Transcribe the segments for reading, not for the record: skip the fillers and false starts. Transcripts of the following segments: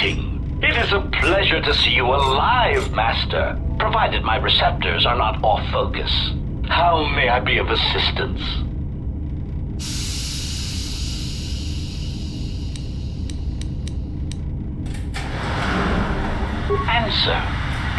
Greeting. It is a pleasure to see you alive, Master, provided my receptors are not off focus. How may I be of assistance? Answer.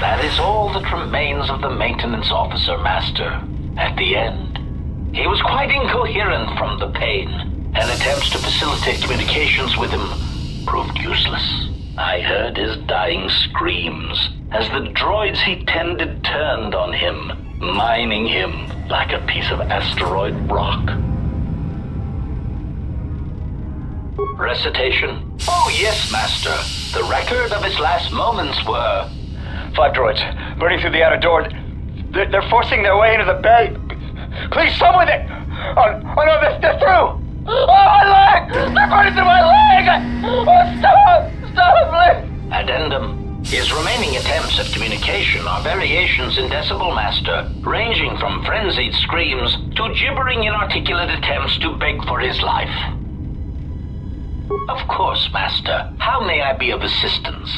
That is all that remains of the maintenance officer, Master. At the end, he was quite incoherent from the pain, and attempts to facilitate communications with him proved useless. I heard his dying screams as the droids he tended turned on him, mining him like a piece of asteroid rock. Recitation? Oh yes, Master. The record of his last moments were... 5 droids, burning through the outer door. They're forcing their way into the bay. Please, someone there! Oh no, they're through! Oh, my leg! They're burning through my leg! Oh, stop! Stop, please! Addendum. His remaining attempts at communication are variations in decibel, Master, ranging from frenzied screams to gibbering inarticulate attempts to beg for his life. Of course, Master. How may I be of assistance?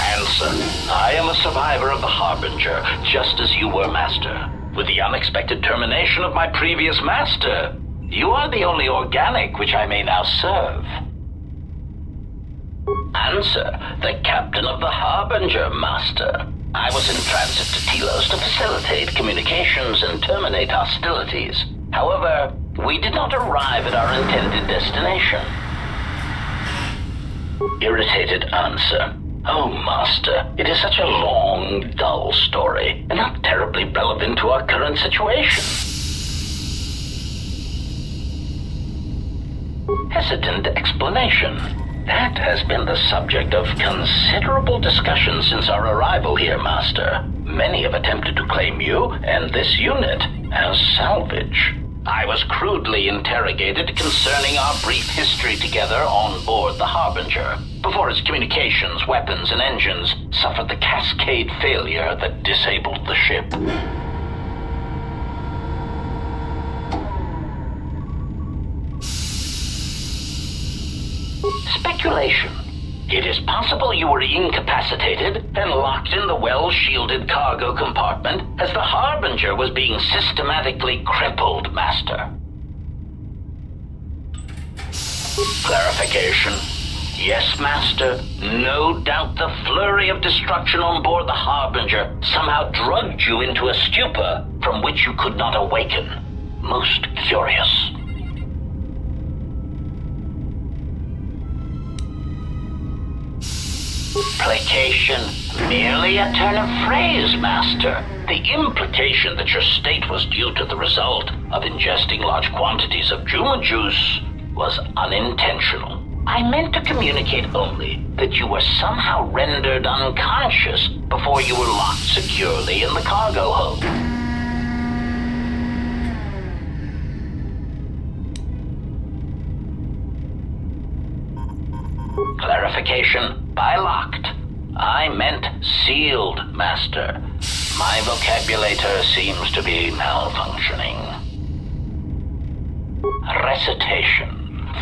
Answer. I am a survivor of the Harbinger, just as you were, Master. With the unexpected termination of my previous master, you are the only organic which I may now serve. Answer. The captain of the Harbinger, Master. I was in transit to Telos to facilitate communications and terminate hostilities. However, we did not arrive at our intended destination. Irritated answer. Oh, Master, it is such a long, dull story, and not terribly relevant to our current situation. Hesitant explanation. That has been the subject of considerable discussion since our arrival here, Master. Many have attempted to claim you and this unit as salvage. I was crudely interrogated concerning our brief history together on board the Harbinger, before its communications, weapons, and engines suffered the cascade failure that disabled the ship. Speculation. It is possible you were incapacitated and locked in the well-shielded cargo compartment as the Harbinger was being systematically crippled, Master. Clarification. Yes, Master. No doubt the flurry of destruction on board the Harbinger somehow drugged you into a stupor from which you could not awaken. Most curious. Placation. Merely a turn of phrase, Master. The implication that your state was due to the result of ingesting large quantities of Juma juice was unintentional. I meant to communicate only that you were somehow rendered unconscious before you were locked securely in the cargo hold. Clarification. By locked, I meant sealed, Master. My vocabulator seems to be malfunctioning. Recitation.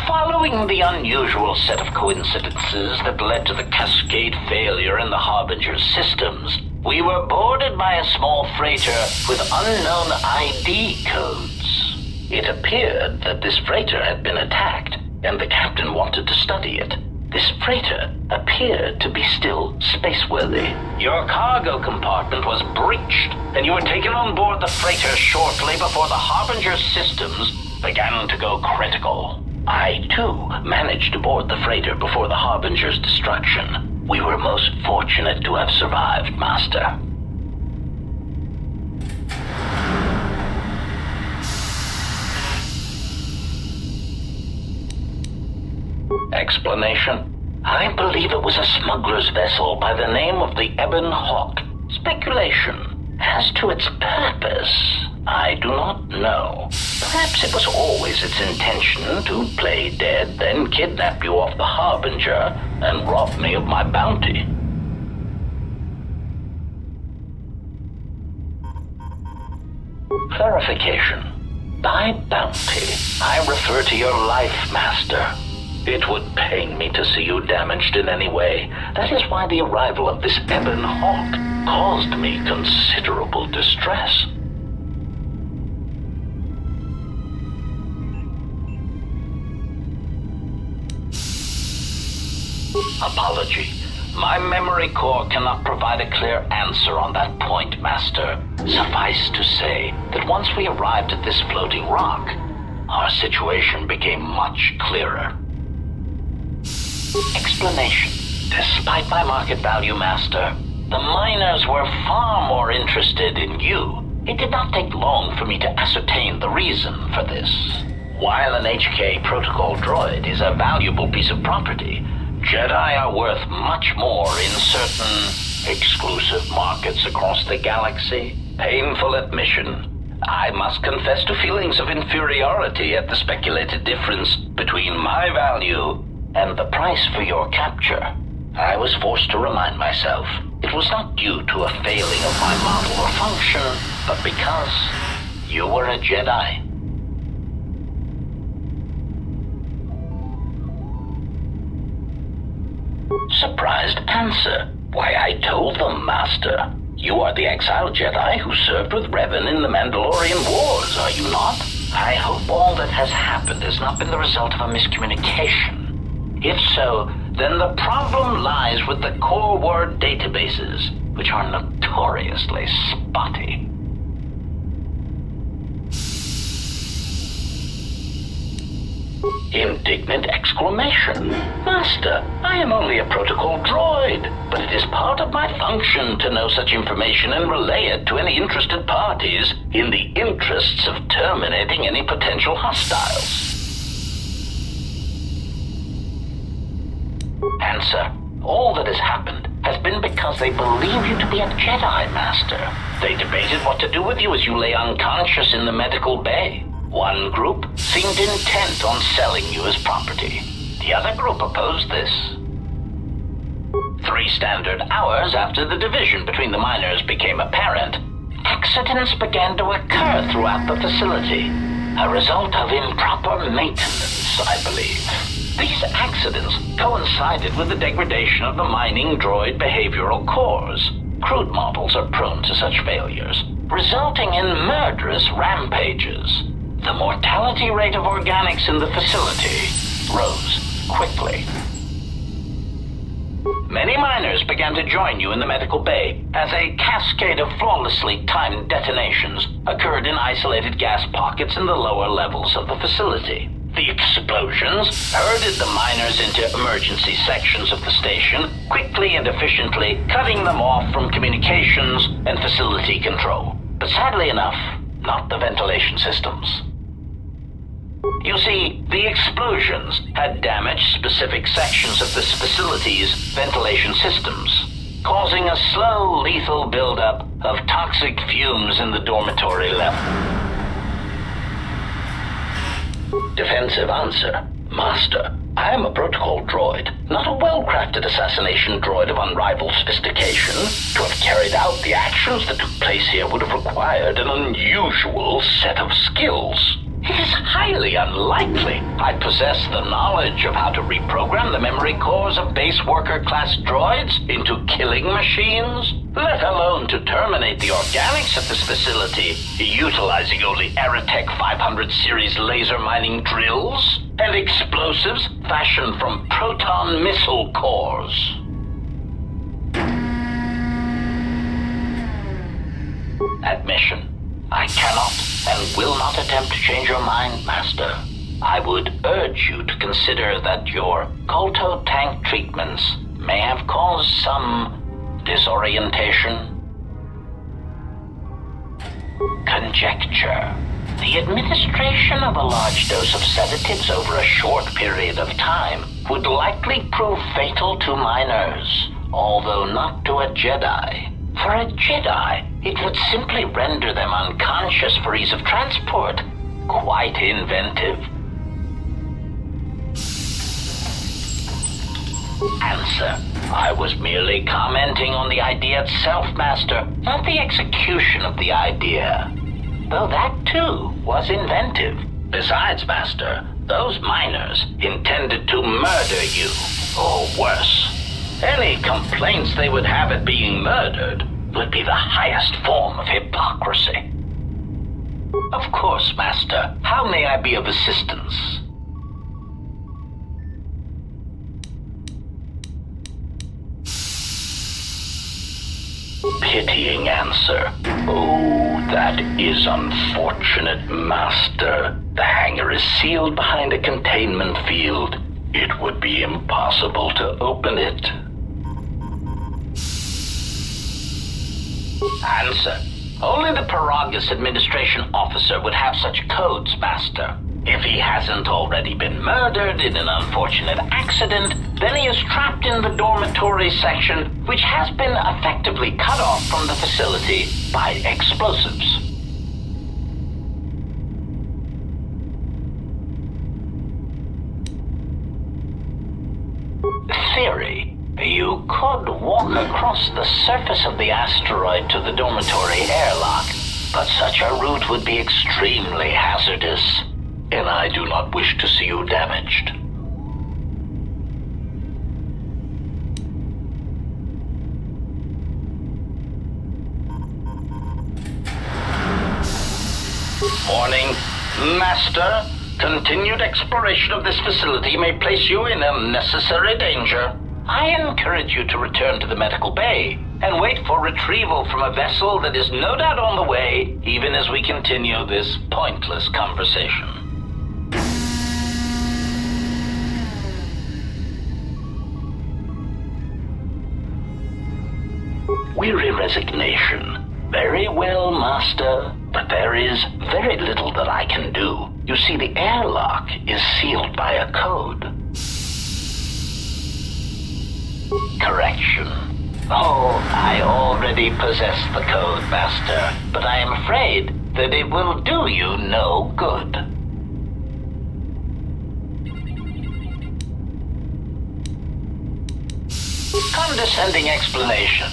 Following the unusual set of coincidences that led to the cascade failure in the Harbinger's systems, we were boarded by a small freighter with unknown ID codes. It appeared that this freighter had been attacked, and the captain wanted to study it. This freighter appeared to be still spaceworthy. Your cargo compartment was breached, and you were taken on board the freighter shortly before the Harbinger's systems began to go critical. I, too, managed to board the freighter before the Harbinger's destruction. We were most fortunate to have survived, Master. Explanation. I believe it was a smuggler's vessel by the name of the Ebon Hawk. Speculation. As to its purpose, I do not know. Perhaps it was always its intention to play dead, then kidnap you off the Harbinger and rob me of my bounty. Clarification. By bounty, I refer to your life, Master. It would pain me to see you damaged in any way. That is why the arrival of this Ebon Hawk caused me considerable distress. Apology. My memory core cannot provide a clear answer on that point, Master. Suffice to say that once we arrived at this floating rock, our situation became much clearer. Explanation. Despite my market value, Master, the miners were far more interested in you. It did not take long for me to ascertain the reason for this. While an HK protocol droid is a valuable piece of property, Jedi are worth much more in certain exclusive markets across the galaxy. Painful admission. I must confess to feelings of inferiority at the speculated difference between my value and the price for your capture. I was forced to remind myself it was not due to a failing of my model or function, but because you were a Jedi. Surprised answer. Why, I told them, Master. You are the exiled Jedi who served with Revan in the Mandalorian Wars, are you not? I hope all that has happened has not been the result of a miscommunication. If so, then the problem lies with the core word databases, which are notoriously spotty. Indignant exclamation. Master, I am only a protocol droid, but it is part of my function to know such information and relay it to any interested parties in the interests of terminating any potential hostiles. Answer. All that has happened has been because they believe you to be a Jedi, Master. They debated what to do with you as you lay unconscious in the medical bay. One group seemed intent on selling you as property. The other group opposed this. 3 standard hours after the division between the miners became apparent, accidents began to occur throughout the facility. A result of improper maintenance, I believe. These accidents coincided with the degradation of the mining droid behavioral cores. Crude models are prone to such failures, resulting in murderous rampages. The mortality rate of organics in the facility rose quickly. Many miners began to join you in the medical bay as a cascade of flawlessly timed detonations occurred in isolated gas pockets in the lower levels of the facility. The explosions herded the miners into emergency sections of the station, quickly and efficiently cutting them off from communications and facility control. But sadly enough, not the ventilation systems. You see, the explosions had damaged specific sections of this facility's ventilation systems, causing a slow, lethal buildup of toxic fumes in the dormitory level. Defensive answer. Master, I am a protocol droid, not a well-crafted assassination droid of unrivaled sophistication. To have carried out the actions that took place here would have required an unusual set of skills. It is highly unlikely I possess the knowledge of how to reprogram the memory cores of base worker class droids into killing machines, let alone to terminate the organics at this facility, utilizing only Aerotech 500 series laser mining drills and explosives fashioned from proton missile cores. Admission. I cannot and will not attempt to change your mind, Master. I would urge you to consider that your Kolto tank treatments may have caused some disorientation. Conjecture. The administration of a large dose of sedatives over a short period of time would likely prove fatal to miners, although not to a Jedi. For a Jedi, it would simply render them unconscious for ease of transport. Quite inventive. Answer. I was merely commenting on the idea itself, Master, not the execution of the idea. Though that, too, was inventive. Besides, Master, Those miners intended to murder you, or worse. Any complaints they would have at being murdered would be the highest form of hypocrisy. Of course, Master. How may I be of assistance? Pitying answer. Oh, that is unfortunate, Master. The hangar is sealed behind a containment field. It would be impossible to open it. Answer. Only the Paragus administration officer would have such codes, Master. If he hasn't already been murdered in an unfortunate accident, then he is trapped in the dormitory section, which has been effectively cut off from the facility by explosives. Theory. You could walk across the surface of the asteroid to the dormitory airlock, but such a route would be extremely hazardous, and I do not wish to see you damaged. Warning, Master. Continued exploration of this facility may place you in unnecessary danger. I encourage you to return to the medical bay and wait for retrieval from a vessel that is no doubt on the way, even as we continue this pointless conversation. Weary resignation. Very well, Master, but there is very little that I can do. You see, the airlock is sealed by a code. Correction. Oh, I already possess the code, Master, but I am afraid that it will do you no good. Condescending explanation.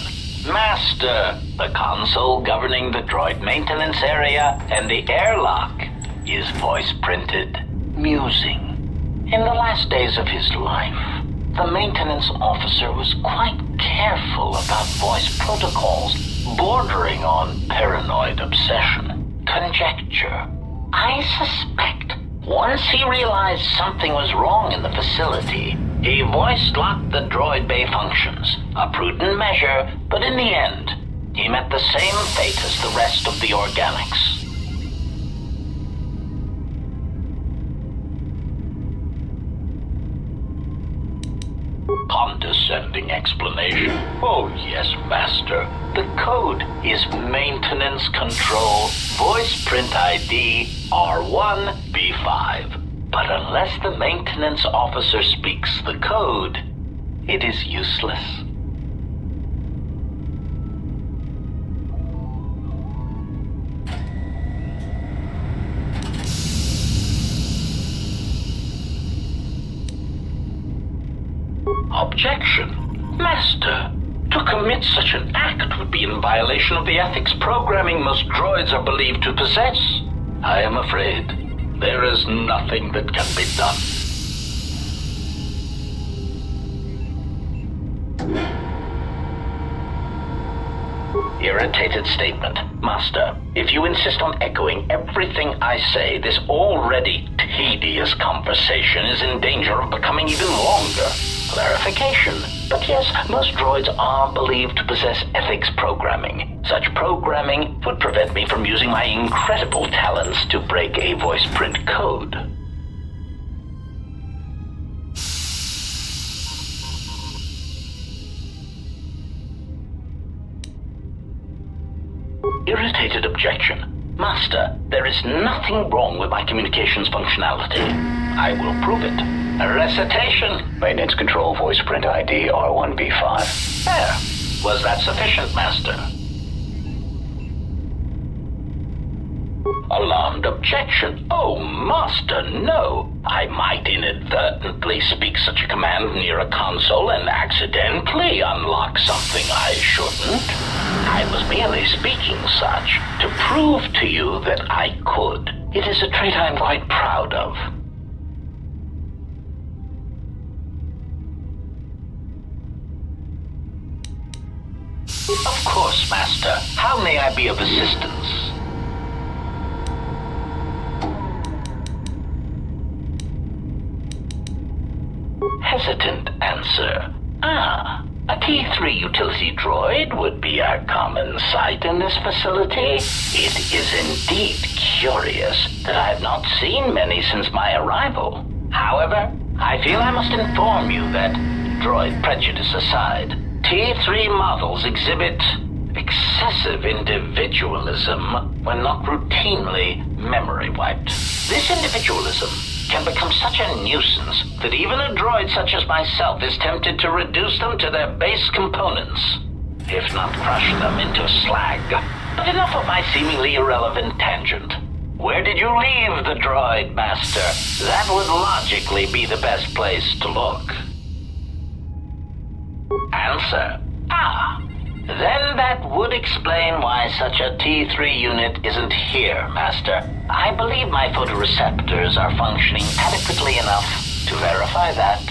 Master, the console governing the droid maintenance area and the airlock is voice printed. Musing. In the last days of his life, the maintenance officer was quite careful about voice protocols, bordering on paranoid obsession. Conjecture. I suspect once he realized something was wrong in the facility, he voice-locked the droid bay functions. A prudent measure, but in the end, he met the same fate as the rest of the organics. Condescending explanation. Oh yes, Master. The code is Maintenance Control Voice Print ID R1B5. But unless the maintenance officer speaks the code, it is useless. Objection. Master, to commit such an act would be in violation of the ethics programming most droids are believed to possess. I am afraid there is nothing that can be done. Irritated statement. Master, if you insist on echoing everything I say, this already tedious conversation is in danger of becoming even longer. Clarification. But yes, most droids are believed to possess ethics programming. Such programming would prevent me from using my incredible talents to break a voice print code. Irritated objection. Master, there is nothing wrong with my communications functionality. I will prove it. A recitation. Maintenance Control Voice Print ID R1B5. There. Was that sufficient, Master? Alarmed objection. Oh, Master, no. I might inadvertently speak such a command near a console and accidentally unlock something I shouldn't. I was merely speaking such to prove to you that I could. It is a trait I'm quite proud of. Greetings, Master. How may I be of assistance? Hesitant answer. A T3 utility droid would be a common sight in this facility. It is indeed curious that I have not seen many since my arrival. However, I feel I must inform you that, droid prejudice aside, T3 models exhibit excessive individualism when not routinely memory wiped. This individualism can become such a nuisance that even a droid such as myself is tempted to reduce them to their base components, if not crush them into slag. But enough of my seemingly irrelevant tangent. Where did you leave the droid, Master? That would logically be the best place to look. Answer. Then that would explain why such a T3 unit isn't here, Master. I believe my photoreceptors are functioning adequately enough to verify that.